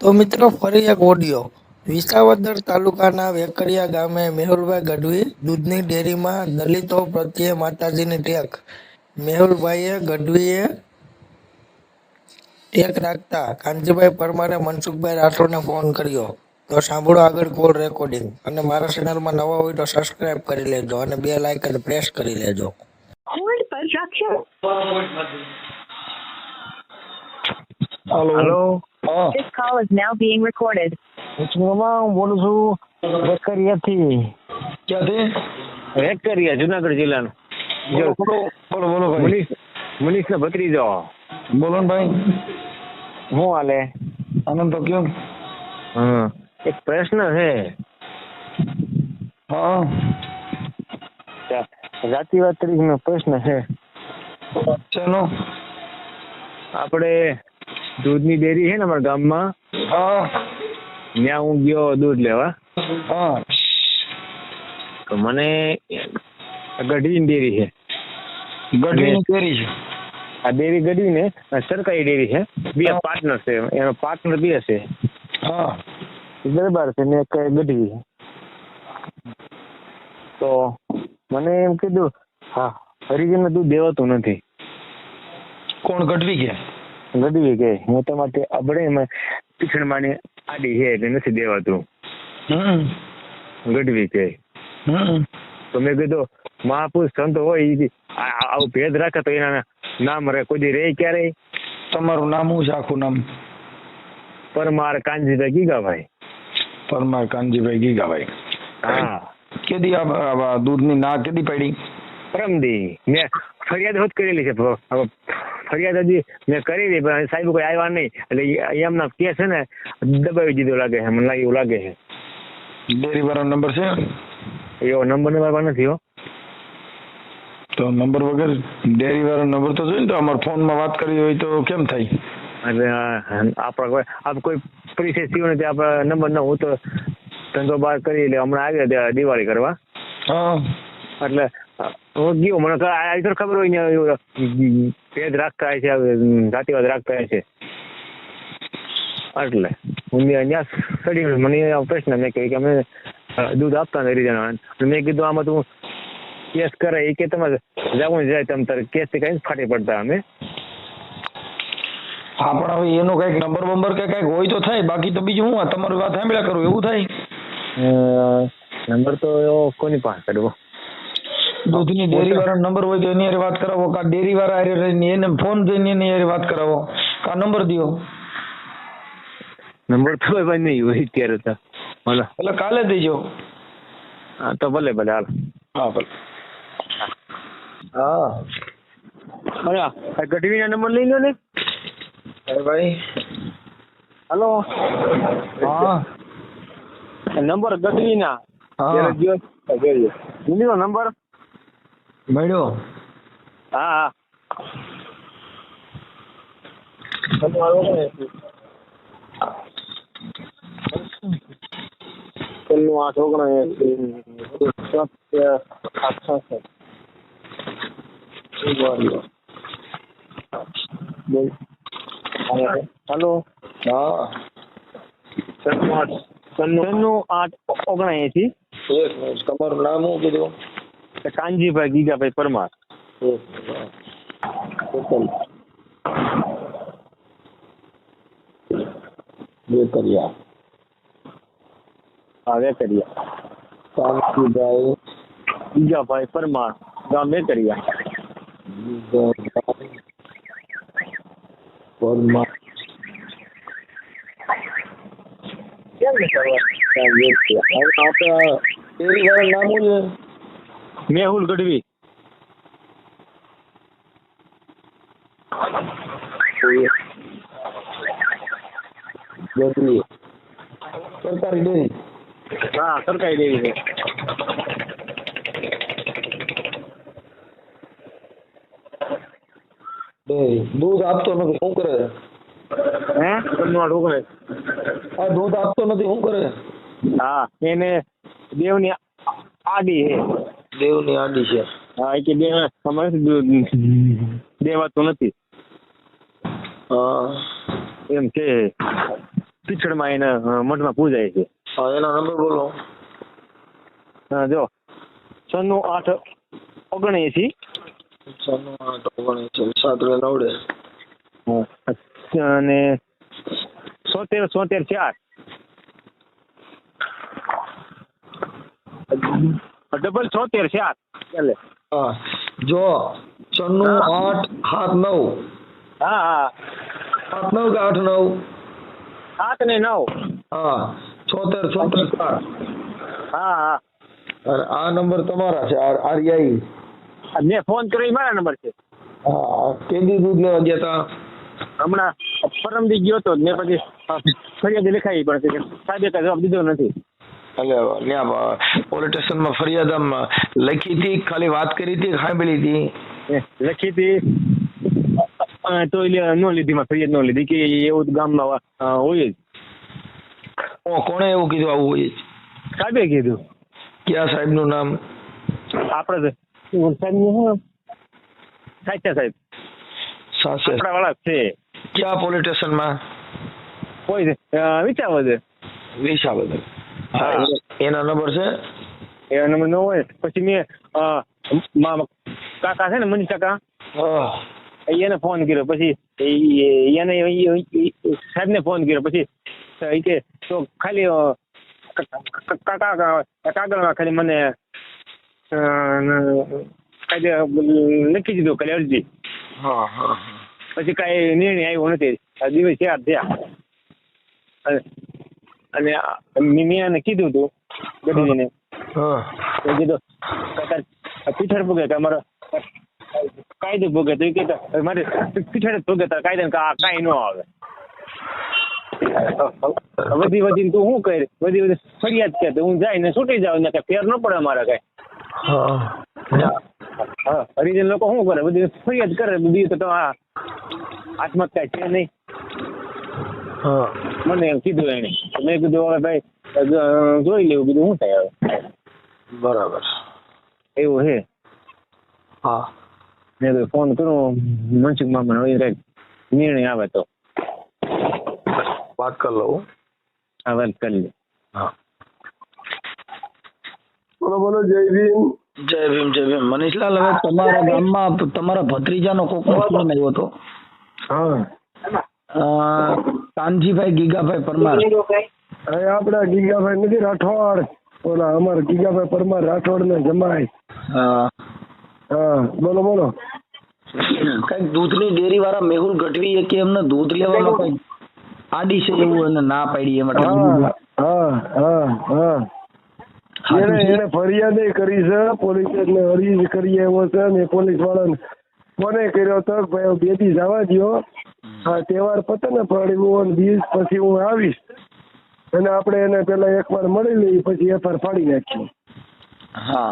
તો મિત્રો ફરી એક ઓડિયો વિસાવદર તાલુકાના વેકરિયા ગામે મેહુલભાઈ ગઢવી દૂધની ડેરીમાં દલિતો પ્રત્યે માતાજીની ટેક મેહુલભાઈએ ગઢવીએ ટેક રાખતા કાનજીભાઈ પરમારે મનસુખભાઈ રાઠોડને ફોન કર્યો. તો સાંભળો આગળ કોલ રેકોર્ડિંગ. અને મારા ચેનલમાં નવા હોય તો સબસ્ક્રાઇબ કરી લેજો અને બેલ આઇકન પ્રેસ કરી લેજો. હોલ્ડ પર રાખ્યો. હેલો. હા, This call is now being recorded. હું બોલું છું વેકરિયાથી. ક્યાંથી? વેકરિયા જુનાગઢ જિલ્લાનું. બોલો બોલો ભાઈ. મનીષ ના ભત્રીજો. બોલો ને ભાઈ. શું હાલે? આનંદ તો કેમ? એક પ્રશ્ન છે. હા, જાતિવાદ તરીકેનો પ્રશ્ન છે. ચાલો. આપણે દૂધની ડેરી છે ને અમારા ગામમાં, હા ત્યાં હું ગયો દૂધ લેવા. હા તો મને ગઢવીની ડેરી છે. ગઢવીની ડેરી છે. આ ડેરી ગઢવી ને સરકારી ડેરી છે. બે પાર્ટનર છે, એનો પાર્ટનર બે છે. હા દરબાર છે ને એક ગઢવી. તો મને એમ કીધું હા હરિજન દૂધ દેવાતું નથી. કોણ ગઢવી કે? ગઢવી કે હું તમારે આપણે એમાં પીછણમાંની આડી છે એટલે નથી દેવાતું. ગઢવી કે તો મેં કીધું મહાપુરુષ સંત હોય ઈ આવું ભેદ રાખે તો એના નામ રે કોઈ રે ક્યારે. તમારું નામ શું છે? આખું નામ? પરમાર કાનજીભાઈ ગીગાભાઈ. પરમાર કાનજીભાઈ ગીગાભાઈ. હા. કેદી આ દૂધની ના કેદી પડી? પરમદી મેં ફરિયાદ હોત કરેલી છે. ફરિયાદ હજી મેં કરેલી પણ સાહેબ કોઈ આવ્યા નહીં એટલે એમના કેસ છે ને દબાવી દીધો લાગે છે. મને લાગે એવું લાગે છે. ડેરી વાળાનો નંબર છે? એવો નંબર નથી હો. તો નંબર વગર ડેરી વાળો નંબર તો જોઈએ ને. તો અમારા ફોનમાં વાત કરી હોય તો કેમ થાય? એટલે આપણા કોઈ પરિચય થયો નથી. આપણા નંબર ન હું તો ધંધો બહાર કરી એટલે હમણાં આવ્યા દિવાળી કરવા. હા એટલે હું ગયો મને આવી તો ખબર હોય ને ભેદ રાખતા હોય છે, જાતિવાદ રાખતા હોય છે. એટલે હું ત્યાં સડી મને પ્રશ્ન મેં કહ્યું કે અમે દૂધ આપતા નથી જણા. મેં કીધું આમાં તું કેસ કરે એ કે તમારે જવું જાય તમે તારે કેસ થી કઈ ફાટી પડતા અમે. હા પણ હવે એનો કઈક નંબર બંબર કે કઈક હોય તો થાય. બાકી તો બીજું હું તમારી વાત સાંભળ્યા કરું એવું થાય. નંબર તો એવો કોની પાસે કરવો? દૂધની ડેરી વાળાનો નંબર હોય તો એની હારે વાત કરાવો. કા ડેરી વાળા હારે એને ફોન જઈને એની હારે વાત કરાવો. કા નંબર દો. નંબર તો ભાઈ નહીં હોય અત્યારે તો. ભલે એટલે કાલે દેજો. હા તો ભલે ભલે હાલ. હા ભલે. હા અરે ગઢવી ના નંબર લઈ લો ને. અરે ભાઈ. હલો. હા નંબર ગઢવી ના. હા હિન્દી નો નંબર મળ્યો. હા હા. છન્નું 8 19 હલો. હા 96 એક મિનિટ. તમારું નામ શું કીધું? કાનજીભાઈ ગીગાભાઈ પરમાર. વેકરિયા. હા વેકરિયા. કાનજીભાઈ ગીગાભાઈ પરમાર, ગામ વેકરિયા. પરમાર. કેમ ને કરવા ડેરી વાળા નામ શું છે? મેહુલ ગઢવી. ગઢવી સરકારી ડેરી. હા સરકારી ડેરી છે. ડેરી દૂધ આપતો નથી શું કરે? હે છન્નું 8 આ દૂધ આપતો નથી શું કરે? હા એને દેવની આડી છે. દેવની આડી છે. હા એ કે અમારે દેવાતું નથી. હા એમ છે. પીછળમાં એને મઠમાં પૂજાય છે. હા એનો નંબર બોલો. જો 96 8 79 7 નવડે અને 77 4 ડબલ 76 4 ચાલે. હા જો 96 8 7 9 હા હા 7 9 કે 8 9 7 ને 9 હા 76 76 4. હા હા અને આ નંબર તમારા છે આર્યાઈ. મેં ફોન કર્યો એ મારા નંબર છે. હા કેદી દૂધ લેવા ગયા તા? હમણાં પરમદી ગયો હતો ને પછી ફરિયાદ લખાવી પણ છે સાહેબે કઈ જવાબ દીધો નથી. એટલે ત્યાં પોલીસ સ્ટેશનમાં ફરિયાદ આમ લખી હતી ખાલી વાત કરી હતી સાંભળી હતી? લખી હતી તો ન લીધી માં ફરિયાદ ન લીધી કે એવું તો ગામમાં હોય જ. કોણે એવું કીધું આવું હોય? સાહેબે કીધું. ક્યાં સાહેબ નું નામ? આપડે સાહેબ સાહેબ સાસે આપડા વાળા છે. ક્યાં પોલીસ સ્ટેશનમાં? કોઈ વિચાર વિસાવદર. હા એના નંબર છે? એ નંબર ન હોય. પછી મેં કાકા છે ને મનીષ કાકા એને ફોન કર્યો. પછી એને સાહેબ ને ફોન કર્યો. પછી એ કે તો ખાલી કાગળમાં ખાલી મને લખી દીધું ખાલી અરજી. હા હા પછી કઈ નિર્ણય આવ્યો નથી. દિવસ 4 થયા અને મેં એને કીધું હતું ગઢવીને કીધું પીછળ ભોગે તમારો કાયદો ભોગે તો એ કહેતા મારે પીછળ જ ભોગે કાયદા કાંઈ ન આવે. વધી તું શું કરે વધી ફરિયાદ કે હું જાય ને છૂટી જાવ ને કઈ ફેર ન પડે અમારે કઈ. હા હરિજન લોકો શું કરે બધી ફરિયાદ કરે બધી તો હાથમાં કઈ છે નહીં. મને એમ કીધું એને. મેં કીધું હવે ભાઈ જોઈ લેવું કીધું શું થાય હવે. બરાબર એવું છે. હા મેં કીધું ફોન કરું મનસુખ મામા કઈક નિર્ણય આવે તો વાત કરી લઉં. હા વાત કરી લે. હા બોલો બોલો. જય ભીમ. જય ભીમ જય ભીમ. મનીષલાલ હવે તમારા ગામમાં તમારા ભત્રીજાનો કોકનો ફોન આવ્યો હતો. હા કાનજીભાઈ ગીગાભાઈ પરમાર. અરે આપડા ગીગાભાઈ નથી રાઠોડ ઓલા અમારા ગીગાભાઈ પરમાર રાઠોડ ને જમાય. હા બોલો બોલો. કઈક દૂધની ડેરી વાળા મેહુલ ગઢવી કે એમને દૂધ લેવામાં કઈક આડી છે એવું એને ના પાડી એમ. એને ફરિયાદ કરી છે પોલીસે અરજી કરી એવો છે ને પોલીસ વાળાને ફોને કર્યો તો ભાઈ 2 દી જવા દો હા તહેવાર પતે ને પણ 20 પછી હું આવીશ અને આપણે એને પેલા એકવાર મળી લઈએ પછી એફઆર ફાડી નાખીએ. હા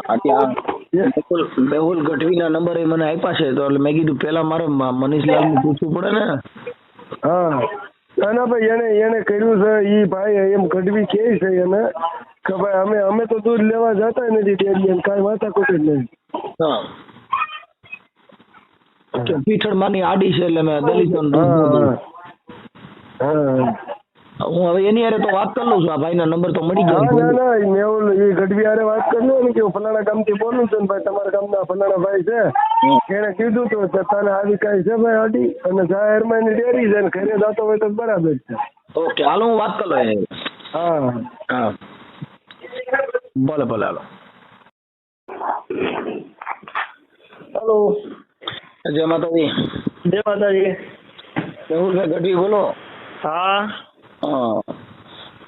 મેહુલ ગઢવીના નંબર મને આપ્યા છે તો એટલે મેં કીધું પેલા મારે મનીષલાલને પૂછવું પડે ને. હા ના ભાઈ એને કર્યું છે ઈ ભાઈ એમ ગઢવી કે છે એને કે ભાઈ અમે તો દૂધ લેવા જતા નથી ડેરી કાંઈ વાતા કોઈ નહીં. હા પીઠળ માની આડી છે એટલે મેં દલિતો હું હવે એની હારે તો વાત કરી લઉં છું. આ ભાઈના નંબર તો મળી ગયો. ના મેહુલ એ ગઢવી હારે વાત કરી લો ને કે ફલાણા ગામથી બોલું છું ને ભાઈ તમારા ગામના ફલાણા ભાઈ છે એને કીધું તો તને આવી કાંઈ છે ભાઈ આડી અને જાહેરમાં એની ડેરી છે ને ઘરે જતો હોય તો બરાબર છે. ઓકે હાલો હું વાત કરી લઉં. હા ભલે ભલે હાલો. હેલો જય માતાજી. જય માતાજી. મેહુલભાઈ ગઢવી બોલો. હા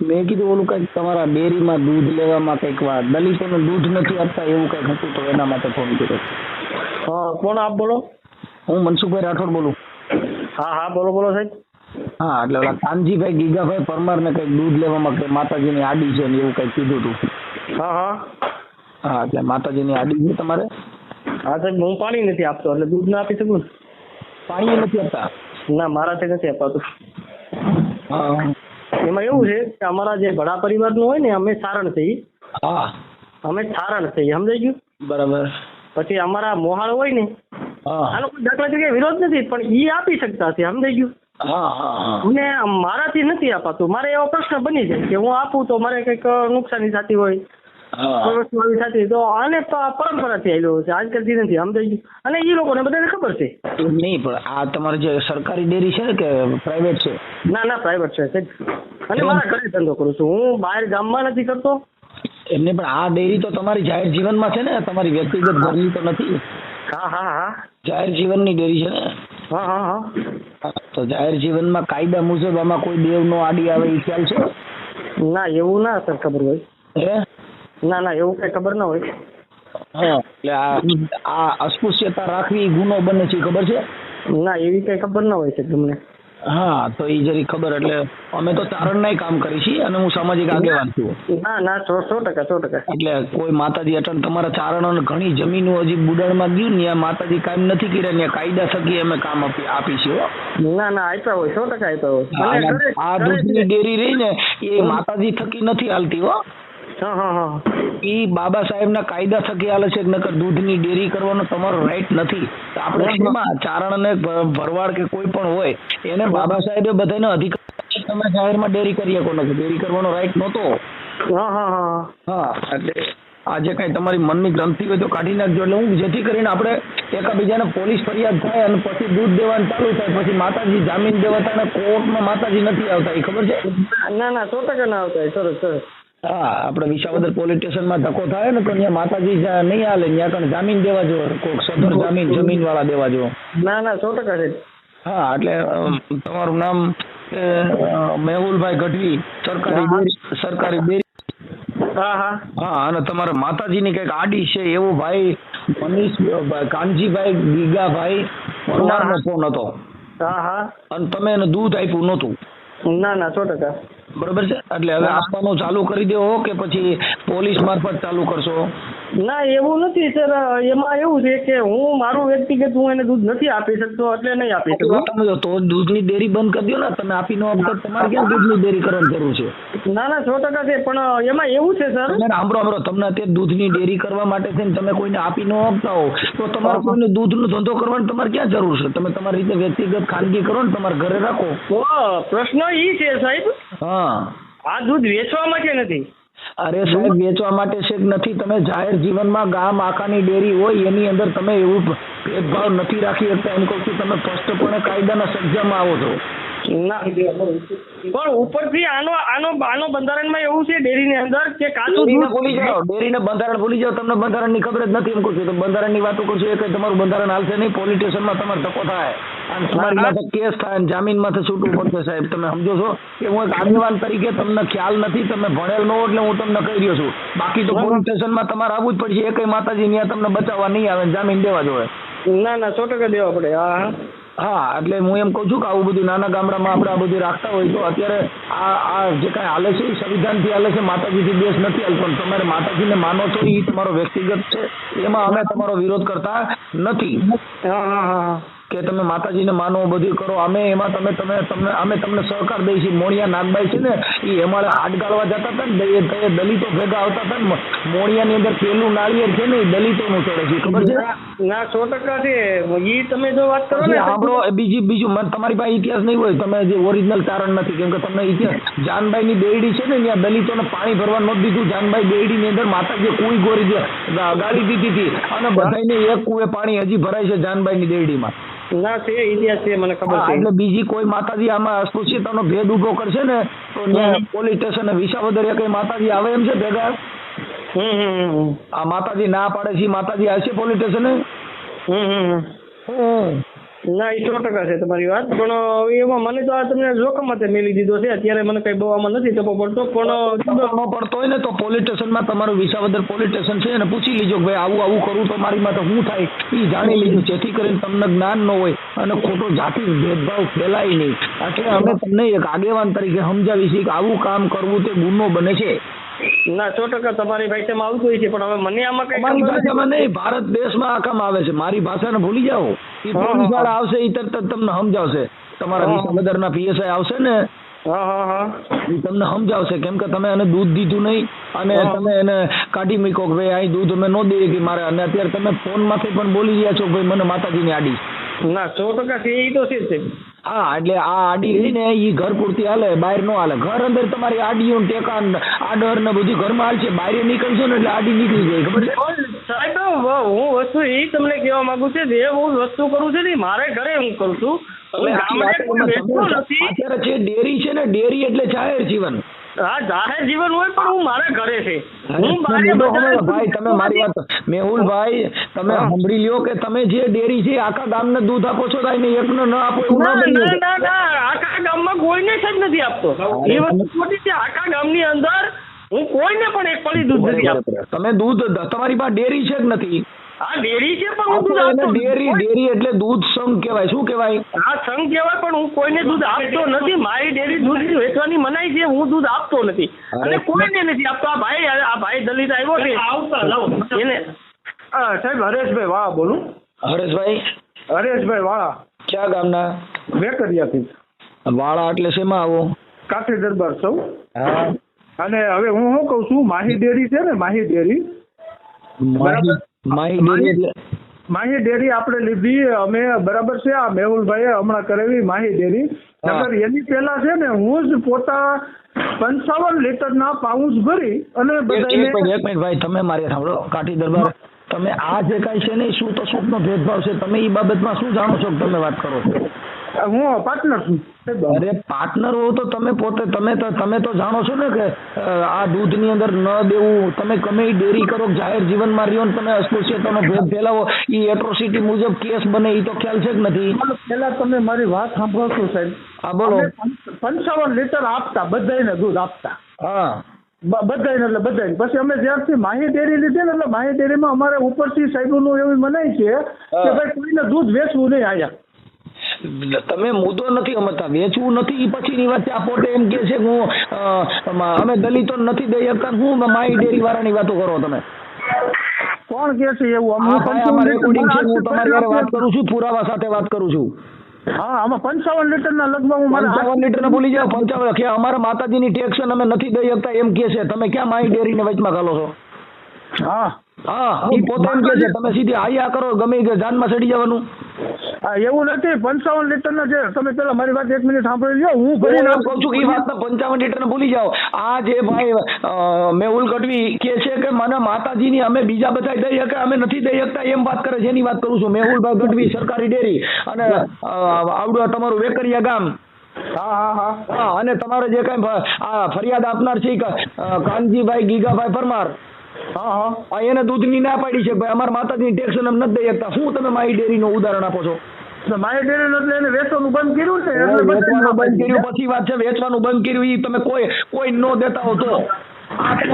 મેં કીધું ઓલું કઈક તમારા ડેરીમાં દૂધ લેવામાં કઈક દલિતોને દૂધ નથી આપતા એવું કઈક હતું તો એના માટે ફોન કર્યો. હા કોણ આપ બોલો? હું મનસુખભાઈ રાઠોડ બોલું. હા બોલો બોલો સાહેબ. હા એટલે ઓલા કાનજીભાઈ ગીગાભાઈ પરમાર ને કઈક દૂધ લેવામાં કઈ માતાજીની આડી છે ને એવું કઈક કીધું હતું. હા એટલે માતાજીની આડી છે તમારે? હા સાહેબ હું પાણી નથી આપતો એટલે દૂધ ના આપી શકું. પાણી નથી આપતા? ના મારાથી નથી અપાતું. હા એમાં એવું છે કે અમારા જે ભડા પરિવારનું હોય ને અમે સારણ છીએ. હા અમે સારણ છીએ સમજાઈ ગયું. બરાબર. પછી અમારા મોહાળ હોય ને આનો કોઈ દાખલા તરીકે વિરોધ નથી પણ ઈ આપી શકતા છે સમજાઈ ગયું. હા હા હા અને મારાથી નથી અપાતું. મારે એવો પ્રશ્ન બની જાય કે હું આપું તો મારે કંઈક નુકસાની થતી હોય, હા કોઈ વસ્તુ આવી થતી હોય. તો આને પરંપરાથી આવેલું છે, આજકાલથી નથી. સમજાઈ ગયું? અને એ લોકોને બધાને ખબર છે. નહીં, પણ આ તમારે જે સરકારી ડેરી છે કે પ્રાઇવેટ છે? ના ના, પ્રાઇવેટ છે સાહેબ. અને મારા ઘરે ધંધો કરું છું હું, બહાર ગામમાં નથી કરતો. એમને પણ આ ડેરી તો તમારી જાહેર જીવનમાં છે ને, તમારી વ્યક્તિગત ઘરની તો નથી. હા હા હા જાહેર જીવનની ડેરી છે ને. હા હા હા. તો જાહેર જીવનમાં કાયદા મુજબ આમાં કોઈ દેવ નો આડી આવે એ ખ્યાલ છે? ના એવું ના સર ખબર હોય. હે? ના ના, એવું કઈ ખબર ના હોય. હા, એટલે આ અસ્પૃશ્યતા રાખવી એ ગુનો બને છે, ખબર છે? ના, એવી કઈ ખબર ના હોય છે તમને. હા, તો એ જરી ખબર. એટલે અમે તો ચારણનાય કામ કરી છીએ અને હું સામાજિક આગેવાન છું. ના ના, 100%. એટલે કોઈ માતાજી અટણ તમારા ચારણોને ઘણી જમીનો હજી બુડાણમાં ગયું ને ત્યાં માતાજી કામ નથી કર્યા, ત્યાં કાયદા થકી અમે કામ આપીશું. ના ના, આપ્યા હોય, 100% આપ્યા હોય. અને આ દૂધની ડેરી રહી ને એ માતાજી થકી નથી હાલતી હો. હા હા હા. એ બાબા સાહેબના કાયદા થકી હાલે છે. નકર દૂધની ડેરી કરવાનો તમારો રાઈટ નથી. આપણે શેમાં ચારણ ને ભરવાડ કે કોઈ પણ હોય એને બાબા સાહેબે બધાને અધિકાર, તમે જાહેરમાં ડેરી કરી શકો નથી. ડેરી કરવાનો રાઈટ નહોતો. હા હા હા. હા, એટલે આજે કઈ તમારી મનની ગ્રંથિ હોય તો કાઢી નાખજો. એટલે હું જેથી કરીને આપણે એકાબીજાને પોલીસ ફરિયાદ થાય અને પછી દૂધ દેવાનું ચાલુ થાય, પછી માતાજી જામીન દેવાતા અને કોર્ટમાં માતાજી નથી આવતા, એ ખબર છે? ના ના, 100% ના આવતા. સરસ. હા, આપણે વિસાવદર પોલીસ સ્ટેશનમાં ધક્કો થાય ને તો ત્યાં માતાજી નહીં હાલે, ત્યાં કણ જામીન દેવા જો, કોઈક સદર જમીન વાળા દેવા જો. ના ના, 100% છે. હા, એટલે તમારું નામ મેહુલભાઈ ગઢવી, સરકારી ડેરી. હા હા હા, અને તમારે માતાજીની કઈક આડી છે એવું ભાઈ મનીષ કાનજીભાઈ ગીગાભાઈ પરમારનો ફોન હતો. હા હા. અને તમે એને દૂધ આપ્યું નહોતું. ના ના, 100%. બરોબર છે. એટલે હવે આપવાનું ચાલુ કરી દેવો કે પછી પોલીસ મારફત ચાલુ કરશો? ના, એવું નથી સર. એમાં એવું છે કે હું મારું વ્યક્તિગત હું એને દૂધ નથી આપી શકતો, એટલે નહીં આપી શકું. તમે તો દૂધની ડેરી બંધ કરી દો ને. તમે આપી ન આપતો તમારે ક્યાં દૂધની ડેરી કરવાની જરૂર છે? ના ના, 100% છે. પણ એમાં એવું છે સર, સાંભળો, તમને અત્યારે દૂધની ડેરી કરવા માટે છે ને તમે કોઈને આપી ન આપતા હો તો તમારે કોઈને દૂધનો ધંધો કરવાની તમારે ક્યાં જરૂર છે? તમે તમારી રીતે વ્યક્તિગત ખાનગી કરો ને, તમારા ઘરે રાખો. પ્રશ્ન ઈ છે સાહેબ, હા, આ દૂધ વેચવા માટે નથી. અરે સાહેબ, વેચવા માટે છે કે નથી? તમે જાહેર જીવનમાં ગામ આખાની ડેરી હોય એની અંદર તમે એવું ભેદભાવ નથી રાખી શકતા. એમ કહું છું, તમે સ્પષ્ટપણે કાયદાના સજ્જામાં આવો છો. ના, પણ ઉપરથી આનો બંધારણમાં એવું છે ડેરીની અંદર કે કાચું ડેરીને દૂધ ભૂલી જાઓ, ડેરીને બંધારણ ભૂલી જાઓ. તમને બંધારણની ખબર જ નથી. એમ કહું છું, તો બંધારણની વાતો કરશો એ કઈ તમારું બંધારણ હાલશે નહીં. પોલીસ સ્ટેશનમાં તમારે ધક્કો થાય અને તમારી માથે કેસ થાય અને જામીનમાંથી છૂટવું પડશે. સાહેબ, તમે સમજો છો કે હું એક આગેવાન તરીકે તમને ખ્યાલ નથી, તમે ભણેલ ન હો એટલે હું તમને કહી રહ્યો છું. બાકી તો પોલીસ સ્ટેશનમાં તમારે આવવું જ પડશે. એ કઈ માતાજી ત્યાં તમને બચાવવા નહીં આવે, જામીન દેવા જોઈએ. ના ના, 100% દેવા પડે. હા હા, એટલે હું એમ કહું છું કે આવું બધું નાના ગામડામાં આપણે આ બધું રાખતા હોય તો અત્યારે આ જે કાંઈ હાલે છે એ સંવિધાનથી હાલે છે, માતાજીથી દેશ નથી હાલતો. પણ તમારે માતાજીને માનો છો એ તમારો વ્યક્તિગત છે, એમાં અમે તમારો વિરોધ કરતા નથી. હા હા હા. કે તમે માતાજીને માનો, બધું કરો. અમે એમાં અમે તમને સહકાર દઈએ છીએ. મોણિયા નાગબાઈ છે ને, એ અમારે હાથ ગાળવા જતા હતા ને, એ દલિતો ભેગા આવતા હતા ને. મોણિયાની અંદર પેલું નાળિયેર છે ને એ દલિતોનું ચડે છે, ખબર છે? ના, 100% છે. ઈ તમે જો વાત કરો ને, સાંભળો, બીજું તમારી પાસે ઇતિહાસ નહીં હોય, તમે જે ઓરિજિનલ ચારણ નથી. કેમ કે તમને ઇતિહાસ, જાનબાઈની બેરડી છે ને, ત્યાં દલિતોને પાણી ભરવા નહોતું દીધું. જાનબાઈ બેરડીની અંદર માતાજીએ કુઈ ગોરી ગાળી દીધી હતી અને બધાને એક કુએ પાણી હજી ભરાય છે જાનબાઈની બેરડીમાં. ના, છે ઇતિહાસ છે, મને ખબર છે. એટલે બીજી કોઈ માતાજી આમાં અસ્પૃશ્યતાનો ભેદ ઉભો કરશે ને તો પોલીસ સ્ટેશન વિસાવદર કઈ માતાજી આવે એમ છે ભેગા? આ માતાજી ના પાડે છે, માતાજી આવશે પોલીસ સ્ટેશને? ના, એ 100% છે તમારી વાત. પણ એમાં મને તો આ તમને જોખમ મેલી દીધો છે. અત્યારે મને કઈ બહુ આમાં નથી ટપો પડતો. પણ ન પડતો હોય ને તો પોલીસ સ્ટેશનમાં તમારું વિસાવદર પોલીસ સ્ટેશન છે એને પૂછી લીજો કે ભાઈ આવું કરું તો મારી માટે શું થાય, એ જાણી લીધું, જેથી કરીને તમને જ્ઞાન ન હોય અને ખોટો જાતિ ભેદભાવ ફેલાય નહીં. એટલે અમે તમને એક આગેવાન તરીકે સમજાવી છીએ કે આવું કામ કરવું તે ગુનો બને છે. ના, 100% તમારી ભાષામાં આવતું હોય છે, પણ હવે મને આમાં કઈ મારી ભાષામાં નહીં, ભારત દેશમાં આખામાં આવે છે. મારી ભાષાને ભૂલી જાઓ. એ પોલીસ વાળા આવશે, એ તરત જ તમને સમજાવશે. તમારા વિસાવદરના PSI આવશે ને, એ તમને સમજાવશે. કેમ કે તમે એને દૂધ દીધું નહીં અને તમે એને કાઢી મૂકો કે ભાઈ અહીં દૂધ અમે ન દઈએ કે મારે. અને અત્યારે તમે ફોનમાંથી પણ બોલી રહ્યા છો ભાઈ મને માતાજીની આડી. ના, 100% છે, એ તો છે. હા એટલે આ આડી રહી ને ઈ ઘર પૂરતી હાલે, બહાર નો હાલે. ઘર અંદર તમારી આડીઓ ટેકા આડર ને બધું ઘરમાં હાલશે, બહાર નીકળશો ને એટલે આડી નીકળી જાય. ખબર છે સાહેબ હું વસ્તુ એ તમને કહેવા માંગુ છું, જે હું વસ્તુ કરું છું ને ઈ મારે ઘરે હું કરું છું. હું ગામડે કોઈ વેચતો નથી. અત્યારે જે ડેરી છે ને, ડેરી એટલે જાહેર જીવન. હા જાહેર જીવન હોય પણ હું મારા ઘરે છે. હું ભાઈ તમે મારી વાત મેહુલભાઈ તમે સાંભળી લ્યો કે તમે જે ડેરી છે આખા ગામને દૂધ આપો છો, એકનો ન આપો એવું ન બની શકે. ના આખા ગામમાં કોઈને જ નથી આપતો. એ વસ્તુ ખોટી છે. આખા ગામની અંદર હું કોઈને પણ એક પડી દૂધ નથી આપતો. તમે દૂધ તમારી પાસે ડેરી છે કે નથી? હા ડેરી છે પણ હું દૂધ આપતો ડેરી એટલે દૂધ સંઘ કહેવાય. શું કહેવાય? હા સંઘ કહેવાય પણ હું કોઈને દૂધ આપતો નથી. મારી ડેરી દૂધ વેચવાની મનાઈ છે. હું દૂધ આપતો નથી અને કોઈને નથી આપતો. આ ભાઈ દલિત આવ્યો છે આવતા લાવો એને. સાહેબ હરેશભાઈ વાળા બોલું. હરેશભાઈ વાળા. ક્યાં ગામના? વેકરિયાથી. વાળા એટલે શેમાં આવો? કાઠી દરબાર સૌ. હા. અને હવે હું શું કઉ છું, માહી ડેરી છે ને, માહી ડેરી માહી ડેરી આપણે લીધી અમે, બરાબર છે. આ મેહુલભાઈએ હમણાં કરાવી માહી ડેરી. નગર એની પહેલા છે ને હું જ પોતા 55 લીટરના પાઉચ ભરી અને એક મિનિટ ભાઈ તમે મારી સાંભળો. કાઠી દરબાર તમે આ જે કાંઈ છે ને શું તો સુખનો ભેદભાવ છે, તમે એ બાબતમાં શું જાણો છો કે તમે વાત કરો છો? હું પાર્ટનર છું. અરે પાર્ટનર હો તો તમે પોતે તમે તો જાણો છો ને કે આ દૂધની અંદર ન દેવું. તમે ગમે એ ડેરી કરો, જાહેર જીવનમાં રહ્યો ને તમે અસ્પૃશ્યતાનો ભેદ ફેલાવો, એ એટ્રોસિટી મુજબ કેસ બને, એ તો ખ્યાલ છે કે નથી? પહેલા તમે મારી વાત સાંભળો છો સાહેબ. હા બોલો. 55 લીટર આપતા, બધાને દૂધ આપતા. હા બધાને એટલે બધાને. પછી અમે જ્યારથી માહી ડેરી લીધી ને એટલે માહી ડેરીમાં અમારે ઉપરથી સાહેબનું એવી મનાઈ છે કે ભાઈ કોઈને દૂધ વેચવું નહીં. આયા તમે મુદ્દો નથી સમજતા. વેચવું નથી એ પછીની વાત છે. આ પોતે એમ કે છે હું અમે દલિતો નથી દઈ શકતા. હું માહી ડેરી વાળાની વાતો કરો તમે? કોણ કે છે એવું? અમારે રેકોર્ડિંગ છે. હું તમારી હારે વાત કરું છું, પુરાવા સાથે વાત કરું છું. હા આમાં 55 લીટરના લગભગ હું 55 લીટર ભૂલી જાઓ. 55 કે અમારા માતાજીની ટેક્શન અમે નથી દઈ શકતા એમ કે છે. તમે ક્યાં માહી ડેરીને વચમાં ઘાલો છો? હા હા એ પોતે એમ કે છે. તમે સીધી આયા કરો, ગમે તે જાનમાં ચડી જવાનું. હા એવું નથી. 55 લીટરના છે. તમે પેલા મારી વાત 1 મિનિટ સાંભળી લો. હું ભરી નામ કહું છું. એ વાત 55 લીટર ભૂલી જાઓ. આ જે ભાઈ મેહુલ ગઢવી કે છે કે મને માતાજીની અમે બીજા બધા દઈ શકે, અમે નથી દઈ શકતા એમ વાત કરે છે. એની વાત કરું છું. મેહુલભાઈ ગઢવી, સરકારી ડેરી અને આવડું તમારું વેકરિયા ગામ. હા અને તમારે જે કઈ આ ફરિયાદ આપનાર છે કાનજીભાઈ ગીગાભાઈ પરમાર. હા એને દૂધની ના પાડી છે ભાઈ અમારા માતાજીની ટેક્સ અમે નથી દઈ શકતા. શું તમે મારી ડેરીનું ઉદાહરણ આપો છો? મારી ડેરી એટલે એને વેચવાનું બંધ કર્યું છે. વેચવાનું બંધ કર્યું પછી વાત છે. વેચવાનું બંધ કર્યું એ તમે કોઈ ન દેતા હો તો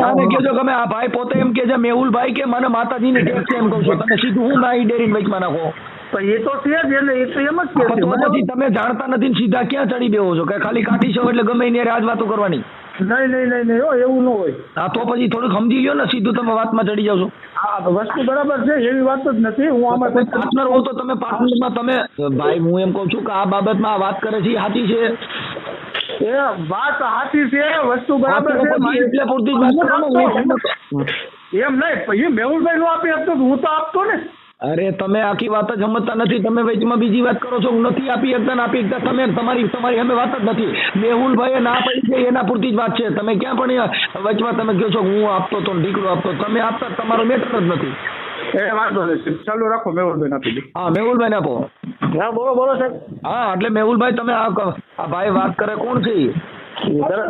આને કહેજો કે આ ભાઈ પોતે એમ કે છે મેહુલભાઈ કે મને માતાજીની ટેક્સ એમ કહું છું. તમે સીધું હું મારી ડેરીને વચમાં નાખો? એ તો છે જ. એટલે એ તો એમ જ કે છે. પછી તમે જાણતા નથી ને સીધા ક્યાં ચડી બેહો છો કે ખાલી કાઢી છો એટલે ગમે એને આજ વાતો કરવાની? નહીં એવું ન હોય. હા તો પછી થોડુંક સમજી લ્યો ને. સીધું તમે વાતમાં ચડી જાવ છો. હા વસ્તુ બરાબર છે. એવી વાત જ નથી. હું આમાં પાર્ટનર હોવ તો તમે પાર્ટનરમાં તમે ભાઈ હું એમ કહું છું કે આ બાબતમાં આ વાત કરે છે એ સાચી છે. એ વાત સાચી છે. વસ્તુ બરાબર છે. એટલે પૂરતી જ વાત કરો ને. એમ નહીં. એ મેહુલભાઈ નો આપી આપતો હું તો આપતો ને. અરે તમે આખી વાત જ સમજતા નથી. તમે વચમાં બીજી વાત કરો છો. હું નથી આપી શકતા ને આપી શકતા. તમે તમારી અમે વાત જ નથી. મેહુલભાઈએ ના પડી છે એના પૂરતી જ વાત છે. તમે ક્યાં પણ વચમાં તમે કહો છો હું આપતો તો દીકરો આપતો. તમે આપતા તમારો મેટર જ નથી. એ વાંધો નહીં. ચાલુ રાખો. મેહુલભાઈ આપી દો. હા મેહુલભાઈ આપો. હા બોલો સાહેબ. હા એટલે મેહુલભાઈ તમે આ ભાઈ વાત કરે કોણ છે?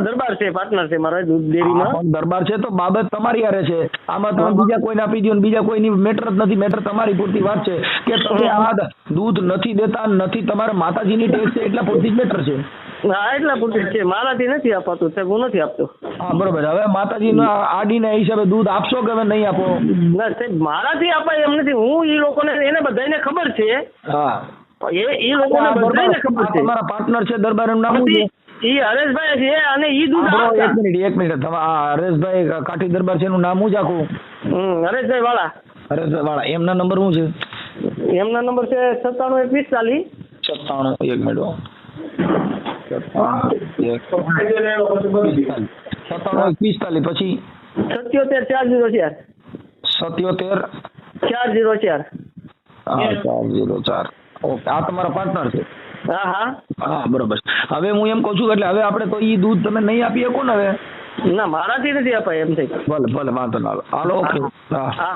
દરબાર છે, પાર્ટનર છે મારા દૂધ ડેરીમાં. દરબાર છે તો બાબત તમારી હારે છે. આમાં તમે બીજા કોઈને આપી દો ને બીજા કોઈની મેટર જ નથી. મેટર તમારી પૂરતી વાત છે કે તમે આ દૂધ નથી દેતા, નથી તમારા માતાજીની ટેક્સ છે એટલા પૂરતી જ મેટર છે. હા એટલા પૂરતી છે. મારાથી નથી અપાતું સાહેબ. હું નથી આપતો. હા બરોબર. હવે માતાજીના આડીના હિસાબે દૂધ આપશો કે હવે નહીં આપો? ના સાહેબ મારાથી અપાય એમ નથી. હું એ લોકોને એને બધાને ખબર છે. હા એ લોકોને બધાને ખબર છે. તમારા પાર્ટનર છે દરબારનું નામ શું છે? ઈ હરેશભાઈ છે અને ઈ દૂધ આપતા. એક મિનિટ તમે આ હરેશભાઈ કાઠી દરબાર છે એનું નામ શું છે આખું? હરેશભાઈ વાળા. હરેશભાઈ વાળા. એમના નંબર શું છે? એમના નંબર છે 97 145. 97 એક મિનિટ 97 પછી 77 404. 77 404. હા 404. ઓકે આ તમારા પાર્ટનર છે? હા હા હા બરોબર. હવે હું એમ કહું છું એટલે હવે આપણે તો ઈ દૂધ તમે નહીં આપી શકો ને હવે? ના મારાથી નથી અપાય એમ થઈ. ભલે ભલે વાંધો ના આવે. Hello okay. હા હા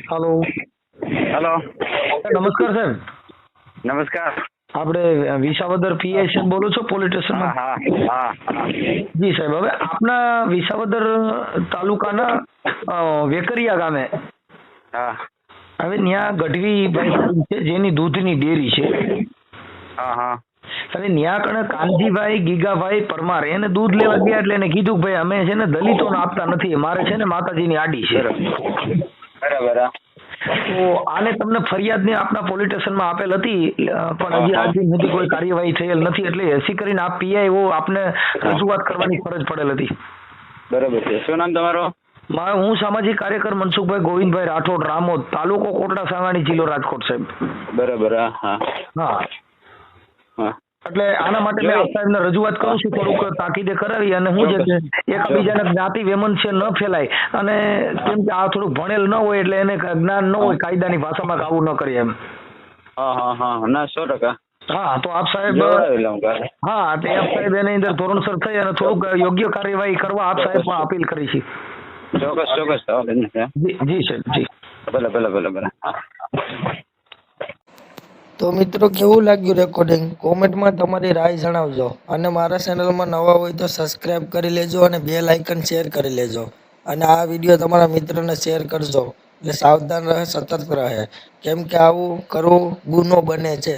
હાલો. હેલો નમસ્કાર સાહેબ. નમસ્કાર. આપણે વિસાવદર પીઆઈ સાહેબ બોલો છો પોલીસ સ્ટેશનમાં? હા હા હા જી સાહેબ, હવે આપના વિસાવદર તાલુકાના વેકરિયા ગામે હા હવે ત્યાં ગઢવી ભાઈ છે જેની દૂધની ડેરી છે. હા હા હવે ત્યાં કણે કાનજીભાઈ ગીગાભાઈ પરમાર એને દૂધ લેવા ગયા એટલે એને કીધું કે ભાઈ અમે છે ને દલિતોને આપતા નથી, મારે છે ને માતાજીની આડી છે. બરાબર. તો આને તમને ફરિયાદને આપના પોલીસ સ્ટેશનમાં આપેલ હતી પણ હજી આજ દિન સુધી કોઈ કાર્યવાહી થયેલ નથી એટલે એસી કરીને આપ પીઆઈ એવો આપને રજૂઆત કરવાની ફરજ પડેલ હતી. બરાબર છે. શું નામ તમારો? હું સામાજિક કાર્યકર મનસુખભાઈ ગોવિંદભાઈ રાઠોડ, રામોદ, તાલુકો કોટડા સાંગાણી, જિલ્લો રાજકોટ સાહેબ. બરાબર. હા હા હા એટલે આના માટે મેં આપ સાહેબને રજૂઆત કરું છું થોડુંક તાકીદે કરાવી અને હું છે કે એકબીજાને જ્ઞાતિ વેમન છે ન ફેલાય અને કેમ કે આ થોડુંક ભણેલ ન હોય એટલે એને જ્ઞાન ન હોય કાયદાની ભાષામાં આવું ન કરીએ એમ. હા હા હા ના 100%. હા તો આપ સાહેબ હા તો આપ સાહેબ એની અંદર ધોરણસર થઈ અને થોડુંક યોગ્ય કાર્યવાહી કરવા આપ સાહેબ પણ અપીલ કરી છે. ચોક્કસ જી સાહેબ જી. ભલે ભલે ભલે ભલે. હા. તો મિત્રો કેવું લાગ્યું રેકોર્ડિંગ કોમેન્ટમાં તમારી રાય જણાવજો અને મારા ચેનલમાં નવા હોય તો સબસ્ક્રાઇબ કરી લેજો અને બેલ આઇકન શેર કરી લેજો અને આ વિડીયો તમારા મિત્રોને શેર કરજો એટલે સાવધાન રહે, સતર્ક રહે, કેમ કે આવું કરવું ગુનો બને છે.